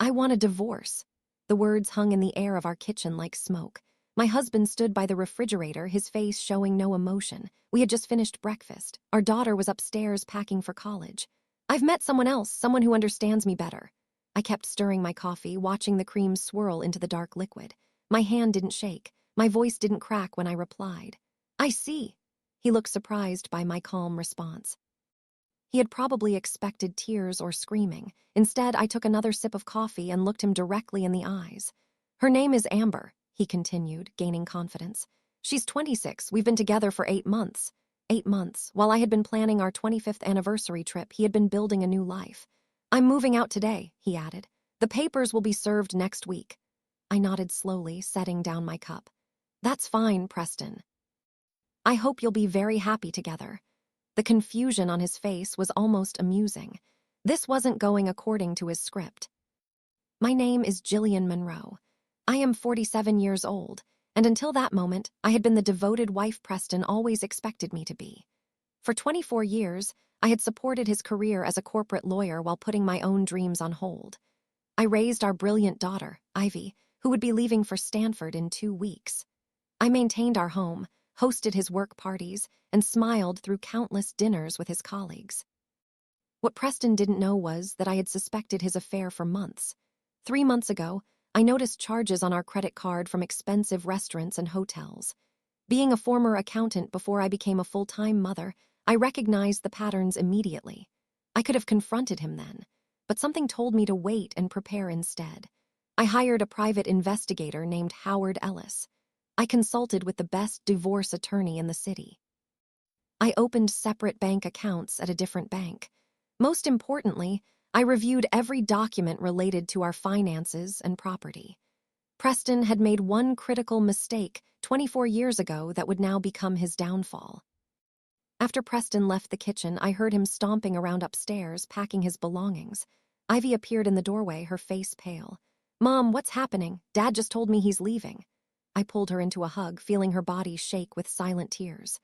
I want a divorce." The words hung in the air of our kitchen like smoke. My husband stood by the refrigerator, his face showing no emotion. We had just finished breakfast. Our daughter was upstairs packing for college. "I've met someone else, someone who understands me better." I kept stirring my coffee, watching the cream swirl into the dark liquid. My hand didn't shake. My voice didn't crack when I replied. "I see." He looked surprised by my calm response. He had probably expected tears or screaming. Instead, I took another sip of coffee and looked him directly in the eyes. "Her name is Amber," he continued, gaining confidence. "She's 26. We've been together for 8 months." 8 months. While I had been planning our 25th anniversary trip, he had been building a new life. "I'm moving out today," he added. "The papers will be served next week." I nodded slowly, setting down my cup. "That's fine, Preston. I hope you'll be very happy together." The confusion on his face was almost amusing. This wasn't going according to his script. "My name is Jillian Monroe. I am 47 years old, and until that moment, I had been the devoted wife Preston always expected me to be. For 24 years, I had supported his career as a corporate lawyer while putting my own dreams on hold. I raised our brilliant daughter, Ivy, who would be leaving for Stanford in 2 weeks. I maintained our home, hosted his work parties, and smiled through countless dinners with his colleagues. What Preston didn't know was that I had suspected his affair for months. 3 months ago, I noticed charges on our credit card from expensive restaurants and hotels. Being a former accountant before I became a full-time mother, I recognized the patterns immediately. I could have confronted him then, but something told me to wait and prepare instead. I hired a private investigator named Howard Ellis. I consulted with the best divorce attorney in the city. I opened separate bank accounts at a different bank. Most importantly, I reviewed every document related to our finances and property. Preston had made one critical mistake 24 years ago that would now become his downfall. After Preston left the kitchen, I heard him stomping around upstairs, packing his belongings. Ivy appeared in the doorway, her face pale. "Mom, what's happening? Dad just told me he's leaving." I pulled her into a hug, feeling her body shake with silent tears.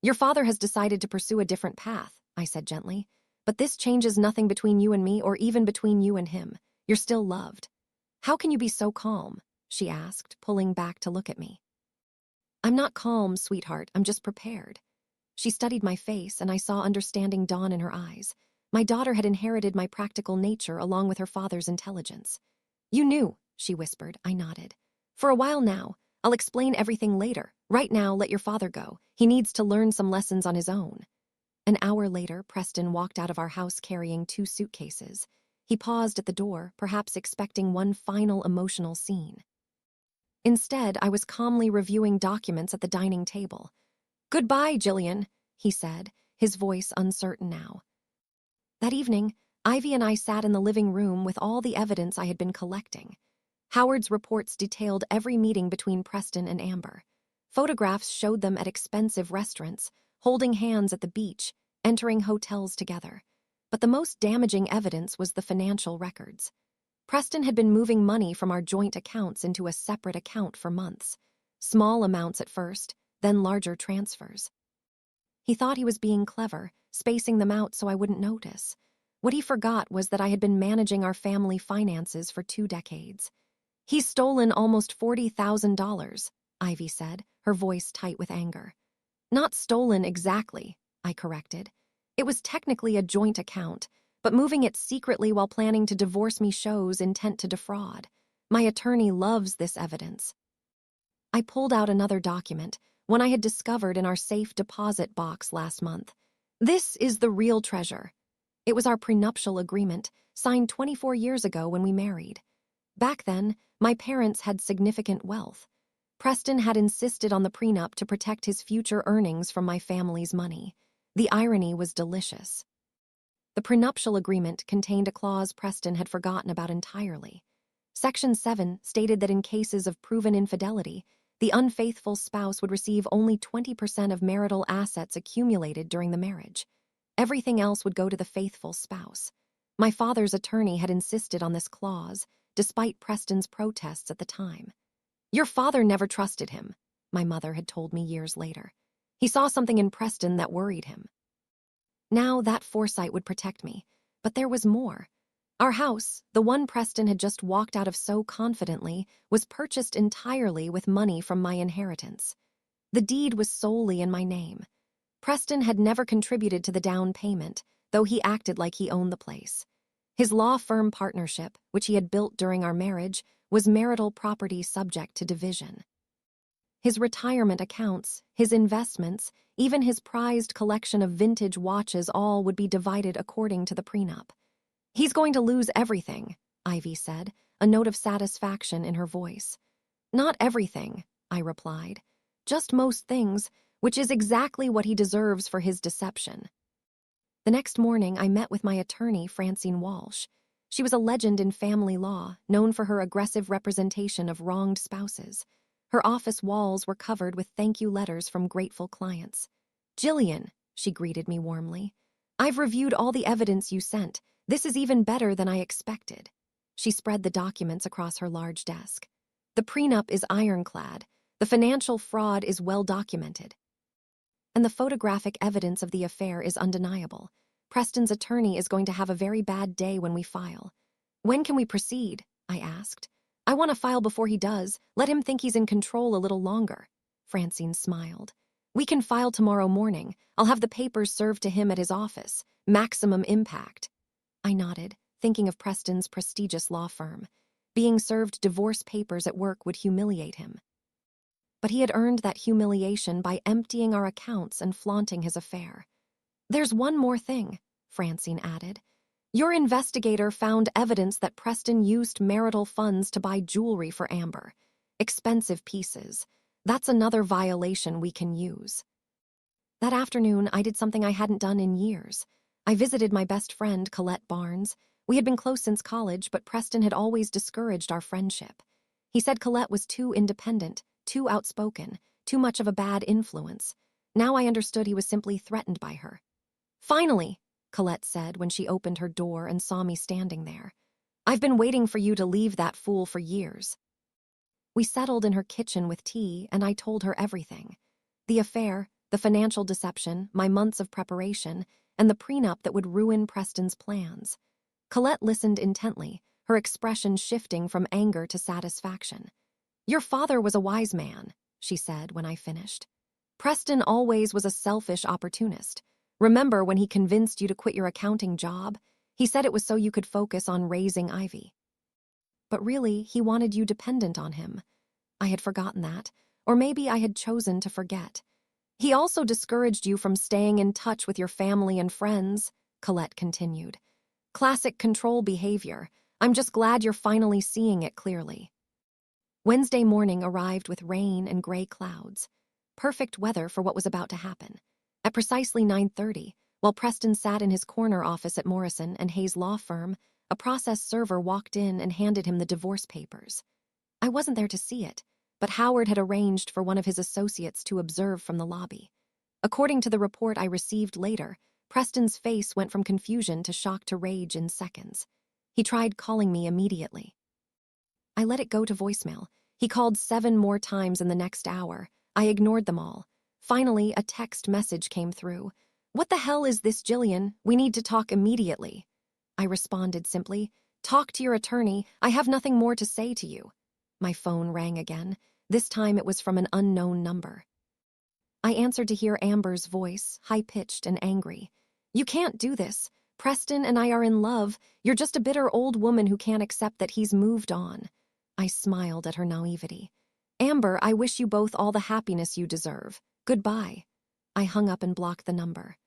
"Your father has decided to pursue a different path," I said gently. "But this changes nothing between you and me or even between you and him. You're still loved." "How can you be so calm?" she asked, pulling back to look at me. "I'm not calm, sweetheart. I'm just prepared." She studied my face, and I saw understanding dawn in her eyes. My daughter had inherited my practical nature along with her father's intelligence. "You knew," she whispered. I nodded. "For a while now. I'll explain everything later. Right now, let your father go. He needs to learn some lessons on his own." An hour later, Preston walked out of our house carrying 2 suitcases. He paused at the door, perhaps expecting one final emotional scene. Instead, I was calmly reviewing documents at the dining table. "Goodbye, Jillian," he said, his voice uncertain now. That evening, Ivy and I sat in the living room with all the evidence I had been collecting. Howard's reports detailed every meeting between Preston and Amber. Photographs showed them at expensive restaurants, holding hands at the beach, entering hotels together. But the most damaging evidence was the financial records. Preston had been moving money from our joint accounts into a separate account for months. Small amounts at first, then larger transfers. He thought he was being clever, spacing them out so I wouldn't notice. What he forgot was that I had been managing our family finances for 2 decades. "He's stolen almost $40,000, Ivy said, her voice tight with anger. "Not stolen exactly," I corrected. "It was technically a joint account, but moving it secretly while planning to divorce me shows intent to defraud. My attorney loves this evidence." I pulled out another document, one I had discovered in our safe deposit box last month. This is the real treasure. It was our prenuptial agreement, signed 24 years ago when we married. Back then, my parents had significant wealth. Preston had insisted on the prenup to protect his future earnings from my family's money. The irony was delicious. The prenuptial agreement contained a clause Preston had forgotten about entirely. Section 7 stated that in cases of proven infidelity, the unfaithful spouse would receive only 20% of marital assets accumulated during the marriage. Everything else would go to the faithful spouse. My father's attorney had insisted on this clause, despite Preston's protests at the time. "Your father never trusted him," my mother had told me years later. "He saw something in Preston that worried him." Now that foresight would protect me, but there was more. Our house, the one Preston had just walked out of so confidently, was purchased entirely with money from my inheritance. The deed was solely in my name. Preston had never contributed to the down payment, though he acted like he owned the place. His law firm partnership, which he had built during our marriage, was marital property subject to division. His retirement accounts, his investments, even his prized collection of vintage watches all would be divided according to the prenup. "He's going to lose everything," Ivy said, a note of satisfaction in her voice. "Not everything," I replied. "Just most things, which is exactly what he deserves for his deception." The next morning, I met with my attorney, Francine Walsh. She was a legend in family law, known for her aggressive representation of wronged spouses. Her office walls were covered with thank you letters from grateful clients. "Jillian," she greeted me warmly, "I've reviewed all the evidence you sent. This is even better than I expected." She spread the documents across her large desk. "The prenup is ironclad. The financial fraud is well documented. And the photographic evidence of the affair is undeniable. Preston's attorney is going to have a very bad day when we file." "When can we proceed?" I asked. "I want to file before he does. Let him think he's in control a little longer." Francine smiled. "We can file tomorrow morning. I'll have the papers served to him at his office. Maximum impact." I nodded, thinking of Preston's prestigious law firm. Being served divorce papers at work would humiliate him. But he had earned that humiliation by emptying our accounts and flaunting his affair. "There's one more thing," Francine added. "Your investigator found evidence that Preston used marital funds to buy jewelry for Amber. Expensive pieces. That's another violation we can use." That afternoon, I did something I hadn't done in years. I visited my best friend, Colette Barnes. We had been close since college, but Preston had always discouraged our friendship. He said Colette was too independent, too outspoken, too much of a bad influence. Now I understood he was simply threatened by her. "Finally," Colette said when she opened her door and saw me standing there. "I've been waiting for you to leave that fool for years." We settled in her kitchen with tea, and I told her everything. The affair, the financial deception, my months of preparation, and the prenup that would ruin Preston's plans. Colette listened intently, her expression shifting from anger to satisfaction. "Your father was a wise man," she said when I finished. "Preston always was a selfish opportunist. Remember when he convinced you to quit your accounting job? He said it was so you could focus on raising Ivy. But really, he wanted you dependent on him. I had forgotten that, or maybe I had chosen to forget. He also discouraged you from staying in touch with your family and friends," Colette continued. "Classic control behavior. I'm just glad you're finally seeing it clearly." Wednesday morning arrived with rain and gray clouds. Perfect weather for what was about to happen. At precisely 9:30, while Preston sat in his corner office at Morrison and Hayes law firm, a process server walked in and handed him the divorce papers. I wasn't there to see it, but Howard had arranged for one of his associates to observe from the lobby. According to the report I received later, Preston's face went from confusion to shock to rage in seconds. He tried calling me immediately. I let it go to voicemail. He called 7 more times in the next hour. I ignored them all. Finally, a text message came through. "What the hell is this, Jillian? We need to talk immediately." I responded simply, "Talk to your attorney. I have nothing more to say to you." My phone rang again. This time it was from an unknown number. I answered to hear Amber's voice, high-pitched and angry. "You can't do this. Preston and I are in love. You're just a bitter old woman who can't accept that he's moved on." I smiled at her naivety. "Amber, I wish you both all the happiness you deserve. Goodbye." I hung up and blocked the number.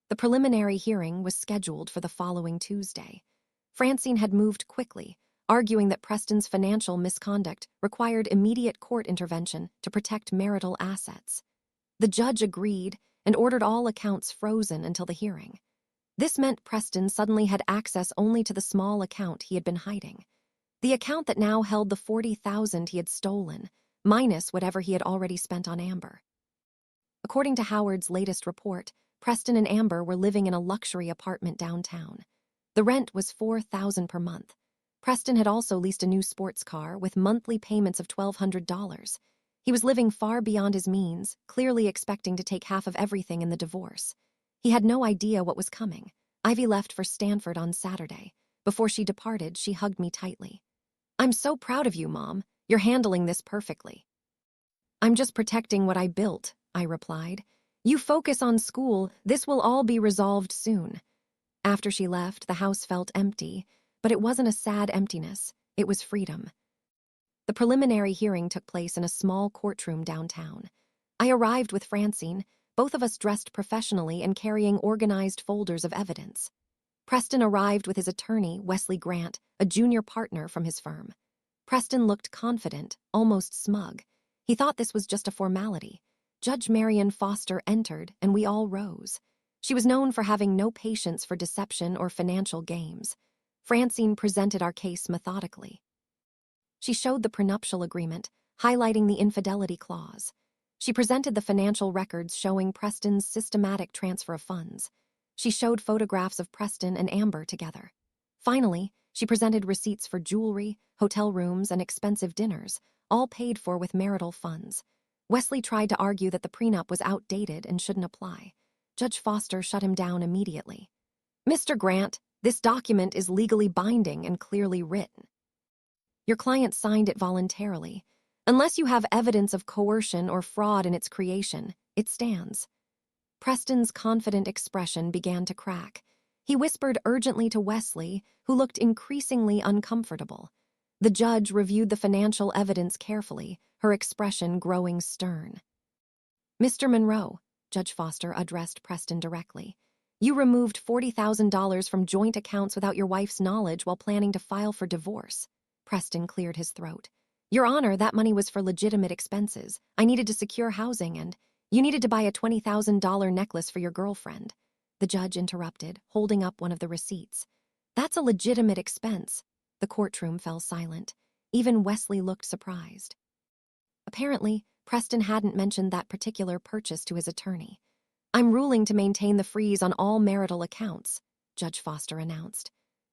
The preliminary hearing was scheduled for the following Tuesday. Francine had moved quickly, arguing that Preston's financial misconduct required immediate court intervention to protect marital assets. The judge agreed and ordered all accounts frozen until the hearing. This meant Preston suddenly had access only to the small account he had been hiding. The account that now held the $40,000 he had stolen, minus whatever he had already spent on Amber. According to Howard's latest report, Preston and Amber were living in a luxury apartment downtown. The rent was $4,000 per month. Preston had also leased a new sports car with monthly payments of $1,200. He was living far beyond his means, clearly expecting to take half of everything in the divorce. He had no idea what was coming. Ivy left for Stanford on Saturday. Before she departed, she hugged me tightly. "I'm so proud of you, Mom. You're handling this perfectly." "I'm just protecting what I built," I replied. "You focus on school. This will all be resolved soon." After she left, the house felt empty, but it wasn't a sad emptiness. It was freedom. The preliminary hearing took place in a small courtroom downtown. I arrived with Francine, both of us dressed professionally and carrying organized folders of evidence. Preston arrived with his attorney, Wesley Grant, a junior partner from his firm. Preston looked confident, almost smug. He thought this was just a formality. Judge Marion Foster entered, and we all rose. She was known for having no patience for deception or financial games. Francine presented our case methodically. She showed the prenuptial agreement, highlighting the infidelity clause. She presented the financial records showing Preston's systematic transfer of funds. She showed photographs of Preston and Amber together. Finally, she presented receipts for jewelry, hotel rooms, and expensive dinners, all paid for with marital funds. Wesley tried to argue that the prenup was outdated and shouldn't apply. Judge Foster shut him down immediately. "Mr. Grant, this document is legally binding and clearly written. Your client signed it voluntarily. Unless you have evidence of coercion or fraud in its creation, it stands." Preston's confident expression began to crack. He whispered urgently to Wesley, who looked increasingly uncomfortable. The judge reviewed the financial evidence carefully, her expression growing stern. "Mr. Monroe," Judge Foster addressed Preston directly, "you removed $40,000 from joint accounts without your wife's knowledge while planning to file for divorce." Preston cleared his throat. "Your Honor, that money was for legitimate expenses. I needed to secure housing and you needed to buy a $20,000 necklace for your girlfriend." The judge interrupted, holding up one of the receipts. "That's a legitimate expense." The courtroom fell silent. Even Wesley looked surprised. Apparently, Preston hadn't mentioned that particular purchase to his attorney. "I'm ruling to maintain the freeze on all marital accounts," Judge Foster announced.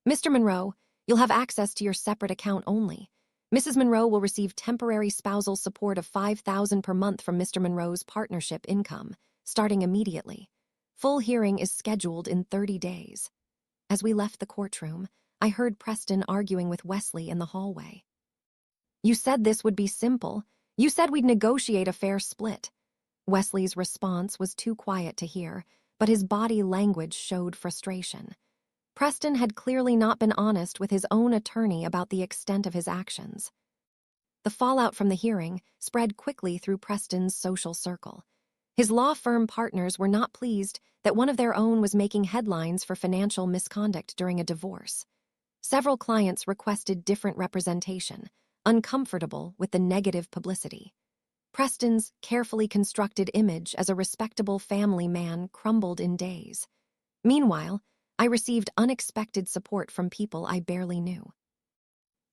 "Mr. Monroe, you'll have access to your separate account only. Mrs. Monroe will receive temporary spousal support of $5,000 per month from Mr. Monroe's partnership income, starting immediately. Full hearing is scheduled in 30 days. As we left the courtroom, I heard Preston arguing with Wesley in the hallway. "You said this would be simple. You said we'd negotiate a fair split." Wesley's response was too quiet to hear, but his body language showed frustration. Preston had clearly not been honest with his own attorney about the extent of his actions. The fallout from the hearing spread quickly through Preston's social circle. His law firm partners were not pleased that one of their own was making headlines for financial misconduct during a divorce. Several clients requested different representation, uncomfortable with the negative publicity. Preston's carefully constructed image as a respectable family man crumbled in days. Meanwhile, I received unexpected support from people I barely knew.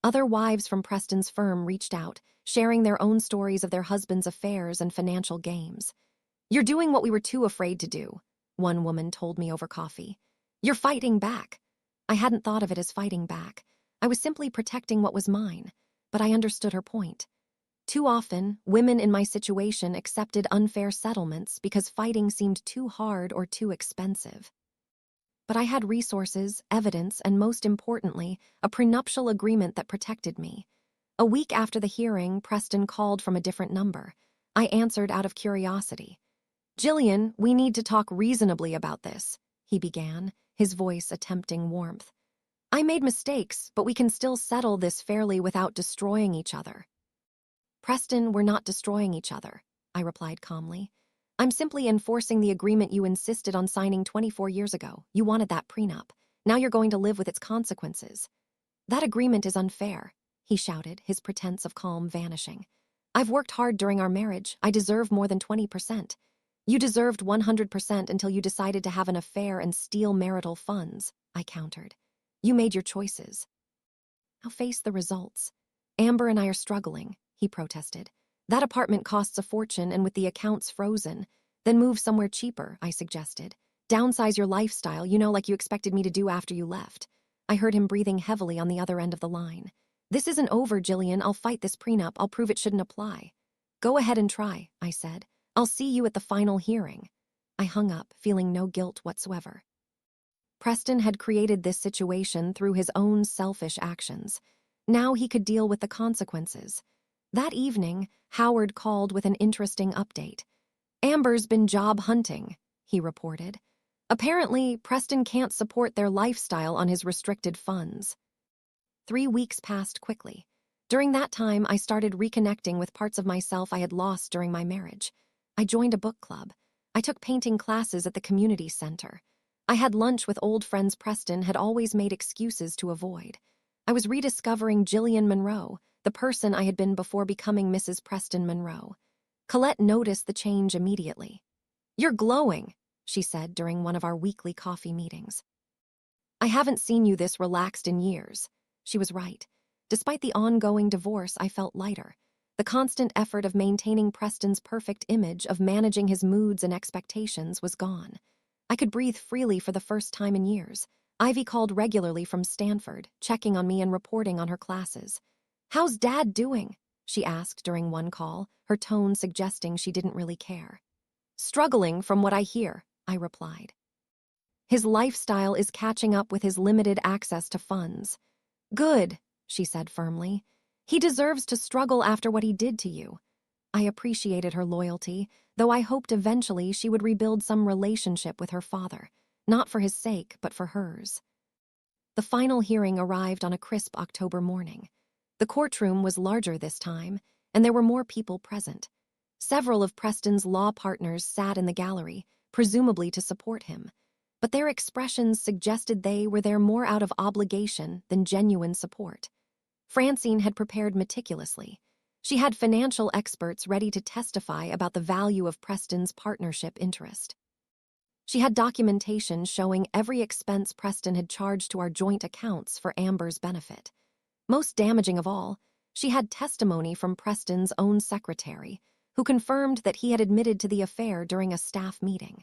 Other wives from Preston's firm reached out, sharing their own stories of their husbands' affairs and financial games. "You're doing what we were too afraid to do," one woman told me over coffee. "You're fighting back." I hadn't thought of it as fighting back. I was simply protecting what was mine, but I understood her point. Too often, women in my situation accepted unfair settlements because fighting seemed too hard or too expensive. But I had resources, evidence, and most importantly, a prenuptial agreement that protected me. A week after the hearing, Preston called from a different number. I answered out of curiosity. "Jillian, we need to talk reasonably about this," he began, his voice attempting warmth. "I made mistakes, but we can still settle this fairly without destroying each other." "Preston, we're not destroying each other," I replied calmly. "I'm simply enforcing the agreement you insisted on signing 24 years ago. You wanted that prenup. Now you're going to live with its consequences." "That agreement is unfair," he shouted, his pretense of calm vanishing. "I've worked hard during our marriage. I deserve more than 20%. You deserved 100% until you decided to have an affair and steal marital funds," I countered. "You made your choices. Now face the results. Amber and I are struggling," he protested. "That apartment costs a fortune, and with the accounts frozen, then move somewhere cheaper," I suggested. "Downsize your lifestyle, like you expected me to do after you left." I heard him breathing heavily on the other end of the line. "This isn't over, Jillian. I'll fight this prenup. I'll prove it shouldn't apply." "Go ahead and try," I said. "I'll see you at the final hearing." I hung up, feeling no guilt whatsoever. Preston had created this situation through his own selfish actions. Now he could deal with the consequences. That evening, Howard called with an interesting update. "Amber's been job hunting," he reported. "Apparently, Preston can't support their lifestyle on his restricted funds." 3 weeks passed quickly. During that time, I started reconnecting with parts of myself I had lost during my marriage. I joined a book club. I took painting classes at the community center. I had lunch with old friends Preston had always made excuses to avoid. I was rediscovering Gillian Monroe, the person I had been before becoming Mrs. Preston Monroe. Colette noticed the change immediately. "You're glowing," she said during one of our weekly coffee meetings. "I haven't seen you this relaxed in years." She was right. Despite the ongoing divorce, I felt lighter. The constant effort of maintaining Preston's perfect image, of managing his moods and expectations, was gone. I could breathe freely for the first time in years. Ivy called regularly from Stanford, checking on me and reporting on her classes. "How's Dad doing?" she asked during one call, her tone suggesting she didn't really care. "Struggling, from what I hear," I replied. "His lifestyle is catching up with his limited access to funds." "Good," she said firmly. "He deserves to struggle after what he did to you." I appreciated her loyalty, though I hoped eventually she would rebuild some relationship with her father, not for his sake, but for hers. The final hearing arrived on a crisp October morning. The courtroom was larger this time, and there were more people present. Several of Preston's law partners sat in the gallery, presumably to support him, but their expressions suggested they were there more out of obligation than genuine support. Francine had prepared meticulously. She had financial experts ready to testify about the value of Preston's partnership interest. She had documentation showing every expense Preston had charged to our joint accounts for Amber's benefit. Most damaging of all, she had testimony from Preston's own secretary, who confirmed that he had admitted to the affair during a staff meeting.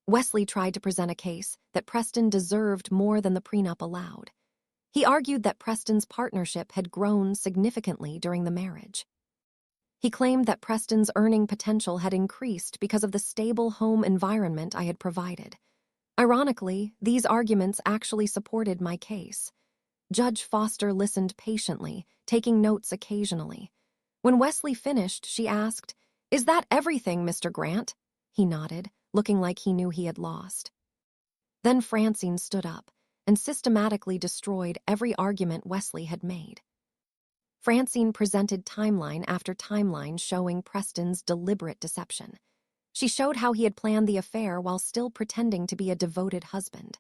Wesley tried to present a case that Preston deserved more than the prenup allowed. He argued that Preston's partnership had grown significantly during the marriage. He claimed that Preston's earning potential had increased because of the stable home environment I had provided. Ironically, these arguments actually supported my case. Judge Foster listened patiently, taking notes occasionally. When Wesley finished, she asked, "Is that everything, Mr. Grant?" He nodded, looking like he knew he had lost. Then Francine stood up and systematically destroyed every argument Wesley had made. Francine presented timeline after timeline showing Preston's deliberate deception. She showed how he had planned the affair while still pretending to be a devoted husband.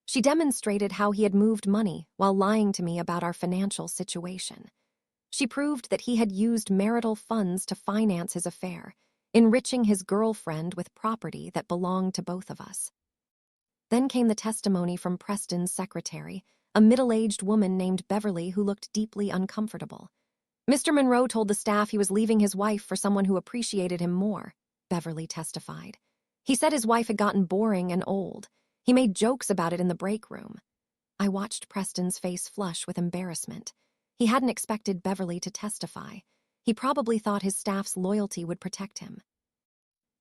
She demonstrated how he had moved money while lying to me about our financial situation. She proved that he had used marital funds to finance his affair, enriching his girlfriend with property that belonged to both of us. Then came the testimony from Preston's secretary, a middle-aged woman named Beverly who looked deeply uncomfortable. "Mr. Monroe told the staff he was leaving his wife for someone who appreciated him more," Beverly testified. "He said his wife had gotten boring and old. He made jokes about it in the break room." I watched Preston's face flush with embarrassment. He hadn't expected Beverly to testify. He probably thought his staff's loyalty would protect him.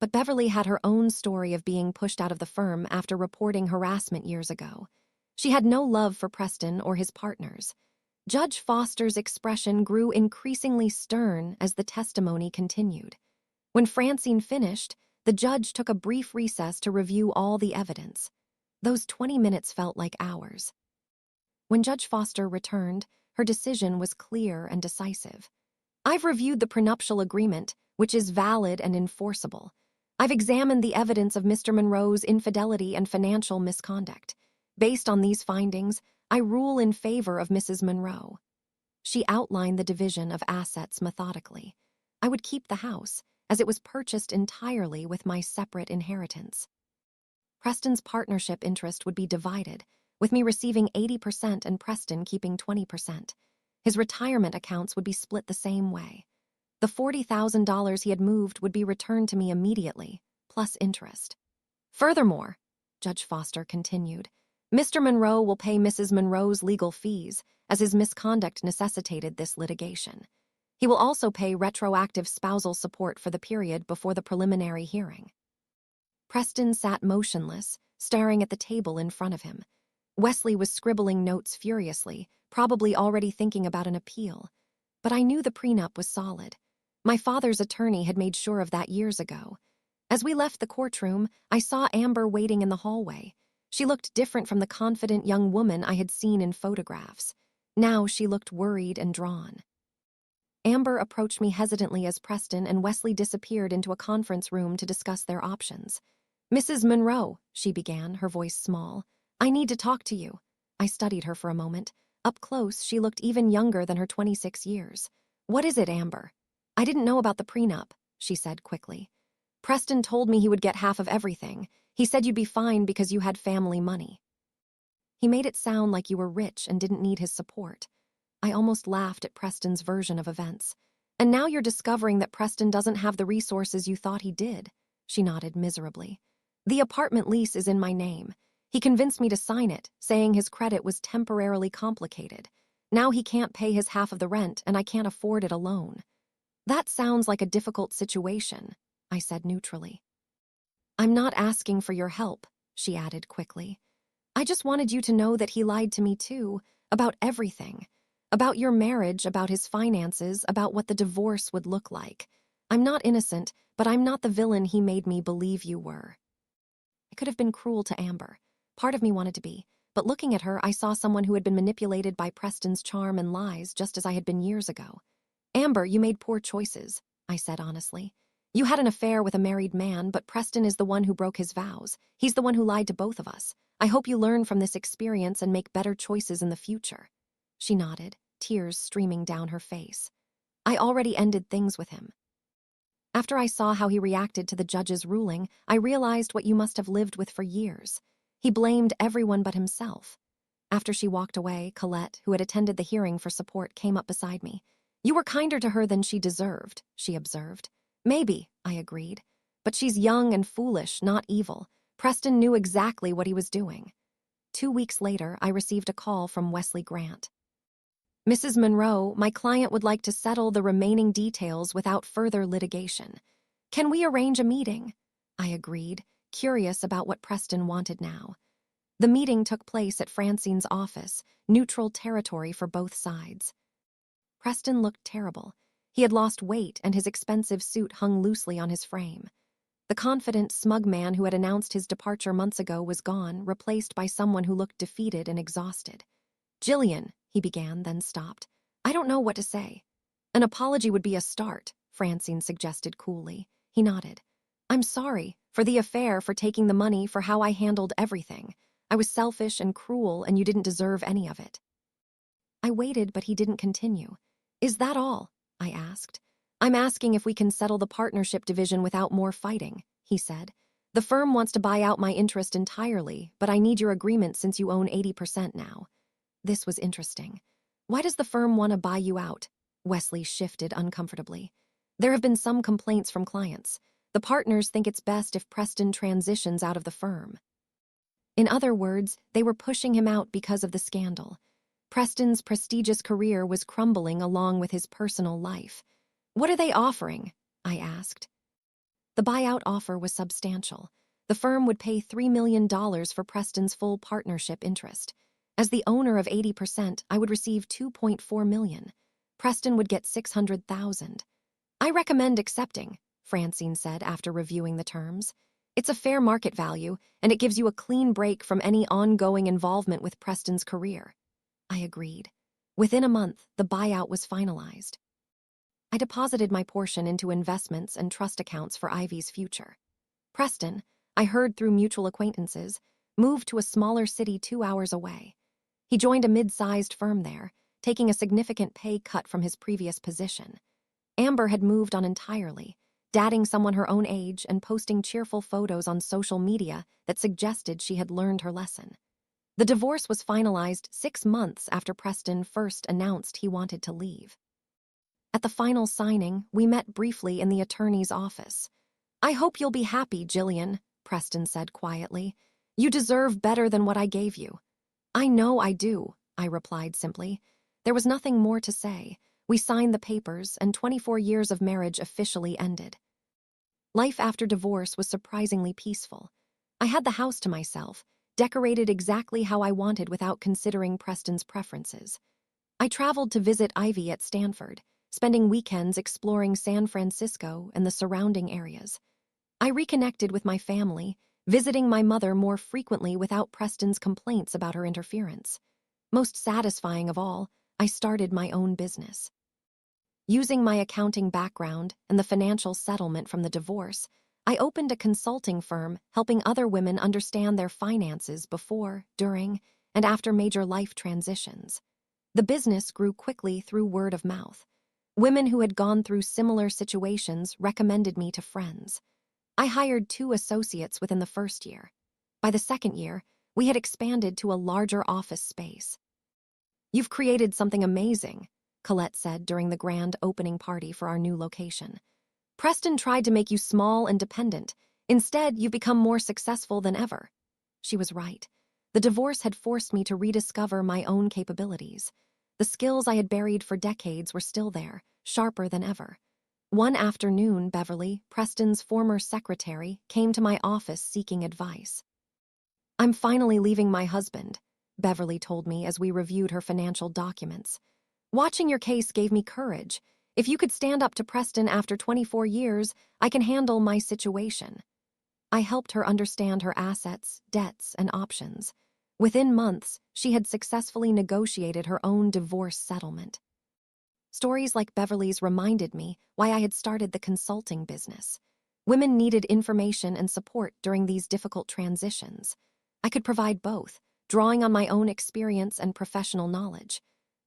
But Beverly had her own story of being pushed out of the firm after reporting harassment years ago. She had no love for Preston or his partners. Judge Foster's expression grew increasingly stern as the testimony continued. When Francine finished, the judge took a brief recess to review all the evidence. Those 20 minutes felt like hours. When Judge Foster returned, her decision was clear and decisive. "I've reviewed the prenuptial agreement, which is valid and enforceable. I've examined the evidence of Mr. Monroe's infidelity and financial misconduct. Based on these findings, I rule in favor of Mrs. Monroe." She outlined the division of assets methodically. I would keep the house, as it was purchased entirely with my separate inheritance. Preston's partnership interest would be divided, with me receiving 80% and Preston keeping 20%. His retirement accounts would be split the same way. The $40,000 he had moved would be returned to me immediately, plus interest. "Furthermore," Judge Foster continued, "Mr. Monroe will pay Mrs. Monroe's legal fees, as his misconduct necessitated this litigation. He will also pay retroactive spousal support for the period before the preliminary hearing." Preston sat motionless, staring at the table in front of him. Wesley was scribbling notes furiously, probably already thinking about an appeal. But I knew the prenup was solid. My father's attorney had made sure of that years ago. As we left the courtroom, I saw Amber waiting in the hallway. She looked different from the confident young woman I had seen in photographs. Now she looked worried and drawn. Amber approached me hesitantly as Preston and Wesley disappeared into a conference room to discuss their options. "Mrs. Monroe," she began, her voice small, "I need to talk to you." I studied her for a moment. Up close, she looked even younger than her 26 years. "What is it, Amber?" "I didn't know about the prenup," she said quickly. "Preston told me he would get half of everything. He said you'd be fine because you had family money." He made it sound like you were rich and didn't need his support. I almost laughed at Preston's version of events. "And now you're discovering that Preston doesn't have the resources you thought he did." She nodded miserably. "The apartment lease is in my name. He convinced me to sign it, saying his credit was temporarily complicated. Now he can't pay his half of the rent, and I can't afford it alone." "That sounds like a difficult situation," I said neutrally. "I'm not asking for your help," she added quickly. "I just wanted you to know that he lied to me too, about everything. About your marriage, about his finances, about what the divorce would look like. I'm not innocent, but I'm not the villain he made me believe you were." I could have been cruel to Amber. Part of me wanted to be, but looking at her, I saw someone who had been manipulated by Preston's charm and lies just as I had been years ago. "Amber, you made poor choices," I said honestly. "You had an affair with a married man, but Preston is the one who broke his vows. He's the one who lied to both of us. I hope you learn from this experience and make better choices in the future." She nodded, tears streaming down her face. "I already ended things with him." After I saw how he reacted to the judge's ruling, I realized what you must have lived with for years. He blamed everyone but himself. After she walked away, Colette, who had attended the hearing for support, came up beside me. "You were kinder to her than she deserved," she observed. "Maybe," I agreed. "But she's young and foolish, not evil. Preston knew exactly what he was doing." 2 weeks later, I received a call from Wesley Grant. "Mrs. Monroe, my client would like to settle the remaining details without further litigation. Can we arrange a meeting?" I agreed, curious about what Preston wanted now. The meeting took place at Francine's office, neutral territory for both sides. Preston looked terrible. He had lost weight and his expensive suit hung loosely on his frame. The confident, smug man who had announced his departure months ago was gone, replaced by someone who looked defeated and exhausted. "Jillian," he began, then stopped. "I don't know what to say." "An apology would be a start," Francine suggested coolly. He nodded. "I'm sorry, for the affair, for taking the money, for how I handled everything. I was selfish and cruel, and you didn't deserve any of it." I waited, but he didn't continue. "Is that all?" I asked. "I'm asking if we can settle the partnership division without more fighting," he said. "The firm wants to buy out my interest entirely, but I need your agreement since you own 80% now." This was interesting. "Why does the firm want to buy you out?" Wesley shifted uncomfortably. "There have been some complaints from clients. The partners think it's best if Preston transitions out of the firm." In other words, they were pushing him out because of the scandal. Preston's prestigious career was crumbling along with his personal life. "What are they offering?" I asked. The buyout offer was substantial. The firm would pay $3 million for Preston's full partnership interest. As the owner of 80%, I would receive $2.4 million. Preston would get $600,000. "I recommend accepting," Francine said after reviewing the terms. "It's a fair market value, and it gives you a clean break from any ongoing involvement with Preston's career." I agreed. Within a month, the buyout was finalized. I deposited my portion into investments and trust accounts for Ivy's future. Preston, I heard through mutual acquaintances, moved to a smaller city 2 hours away. He joined a mid-sized firm there, taking a significant pay cut from his previous position. Amber had moved on entirely, dating someone her own age and posting cheerful photos on social media that suggested she had learned her lesson. The divorce was finalized 6 months after Preston first announced he wanted to leave. At the final signing, we met briefly in the attorney's office. "I hope you'll be happy, Jillian," Preston said quietly. "You deserve better than what I gave you." "I know I do," I replied simply. There was nothing more to say. We signed the papers, and 24 years of marriage officially ended. Life after divorce was surprisingly peaceful. I had the house to myself, decorated exactly how I wanted without considering Preston's preferences. I traveled to visit Ivy at Stanford, spending weekends exploring San Francisco and the surrounding areas. I reconnected with my family, visiting my mother more frequently without Preston's complaints about her interference. Most satisfying of all, I started my own business. Using my accounting background and the financial settlement from the divorce, I opened a consulting firm helping other women understand their finances before, during, and after major life transitions. The business grew quickly through word of mouth. Women who had gone through similar situations recommended me to friends. I hired 2 associates within the first year. By the second year, we had expanded to a larger office space. "You've created something amazing," Colette said during the grand opening party for our new location. "Preston tried to make you small and dependent. Instead, you've become more successful than ever." She was right. The divorce had forced me to rediscover my own capabilities. The skills I had buried for decades were still there, sharper than ever. One afternoon, Beverly, Preston's former secretary, came to my office seeking advice. "I'm finally leaving my husband," Beverly told me as we reviewed her financial documents. "Watching your case gave me courage. If you could stand up to Preston after 24 years, I can handle my situation." I helped her understand her assets, debts, and options. Within months, she had successfully negotiated her own divorce settlement. Stories like Beverly's reminded me why I had started the consulting business. Women needed information and support during these difficult transitions. I could provide both, drawing on my own experience and professional knowledge.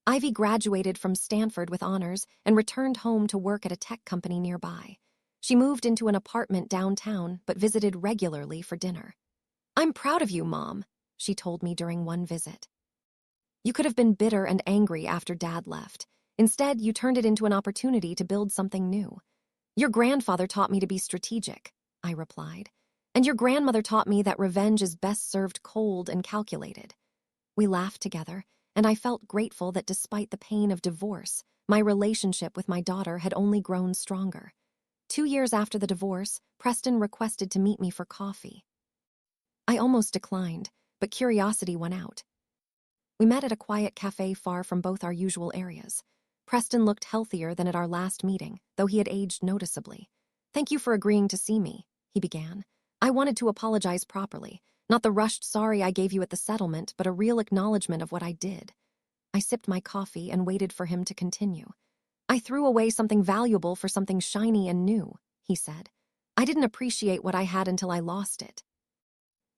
Ivy graduated from Stanford with honors and returned home to work at a tech company nearby. She moved into an apartment downtown but visited regularly for dinner. "I'm proud of you, Mom," she told me during one visit. "You could have been bitter and angry after Dad left. Instead, you turned it into an opportunity to build something new." "Your grandfather taught me to be strategic," I replied. "And your grandmother taught me that revenge is best served cold and calculated." We laughed together, and I felt grateful that despite the pain of divorce, my relationship with my daughter had only grown stronger. 2 years after the divorce, Preston requested to meet me for coffee. I almost declined, but curiosity won out. We met at a quiet cafe far from both our usual areas. Preston looked healthier than at our last meeting, though he had aged noticeably. "Thank you for agreeing to see me," he began. "I wanted to apologize properly, not the rushed sorry I gave you at the settlement, but a real acknowledgement of what I did." I sipped my coffee and waited for him to continue. "I threw away something valuable for something shiny and new," he said. "I didn't appreciate what I had until I lost it."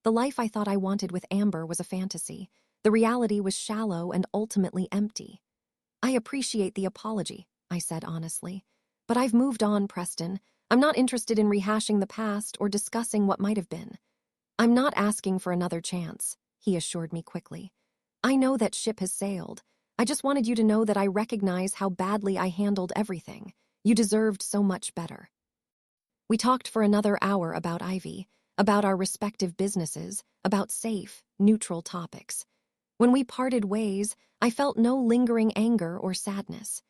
The life I thought I wanted with Amber was a fantasy. The reality was shallow and ultimately empty. "I appreciate the apology," I said honestly. "But I've moved on, Preston. I'm not interested in rehashing the past or discussing what might have been." "I'm not asking for another chance," he assured me quickly. "I know that ship has sailed. I just wanted you to know that I recognize how badly I handled everything. You deserved so much better." We talked for another hour about Ivy, about our respective businesses, about safe, neutral topics. When we parted ways, I felt no lingering anger or sadness.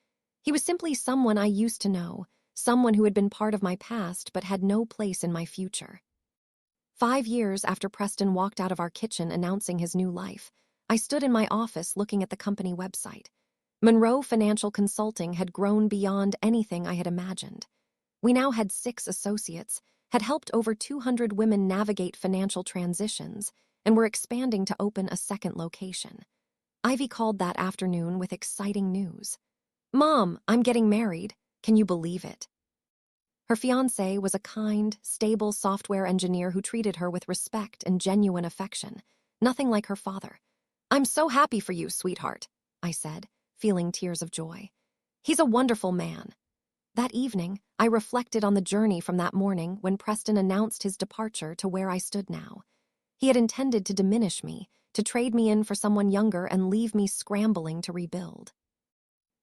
He was simply someone I used to know, someone who had been part of my past but had no place in my future. 5 years after Preston walked out of our kitchen announcing his new life, I stood in my office looking at the company website. Monroe Financial Consulting had grown beyond anything I had imagined. We now had 6 associates, had helped over 200 women navigate financial transitions, and were expanding to open a second location. Ivy called that afternoon with exciting news. "Mom, I'm getting married. Can you believe it?" Her fiancé was a kind, stable software engineer who treated her with respect and genuine affection, nothing like her father. "I'm so happy for you, sweetheart," I said, feeling tears of joy. "He's a wonderful man." That evening, I reflected on the journey from that morning when Preston announced his departure to where I stood now. He had intended to diminish me, to trade me in for someone younger and leave me scrambling to rebuild.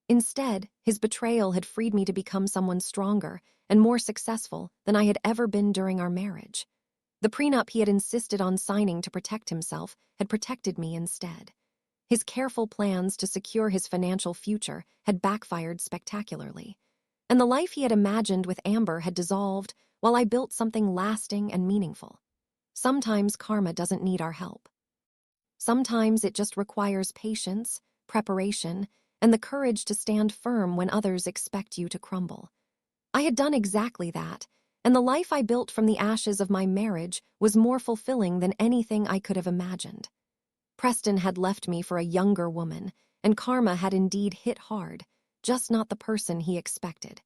Instead, his betrayal had freed me to become someone stronger and more successful than I had ever been during our marriage. The prenup he had insisted on signing to protect himself had protected me instead. His careful plans to secure his financial future had backfired spectacularly, and the life he had imagined with Amber had dissolved while I built something lasting and meaningful. Sometimes karma doesn't need our help. Sometimes it just requires patience, preparation, and the courage to stand firm when others expect you to crumble. I had done exactly that, and the life I built from the ashes of my marriage was more fulfilling than anything I could have imagined. Preston had left me for a younger woman, and karma had indeed hit hard, just not the person he expected.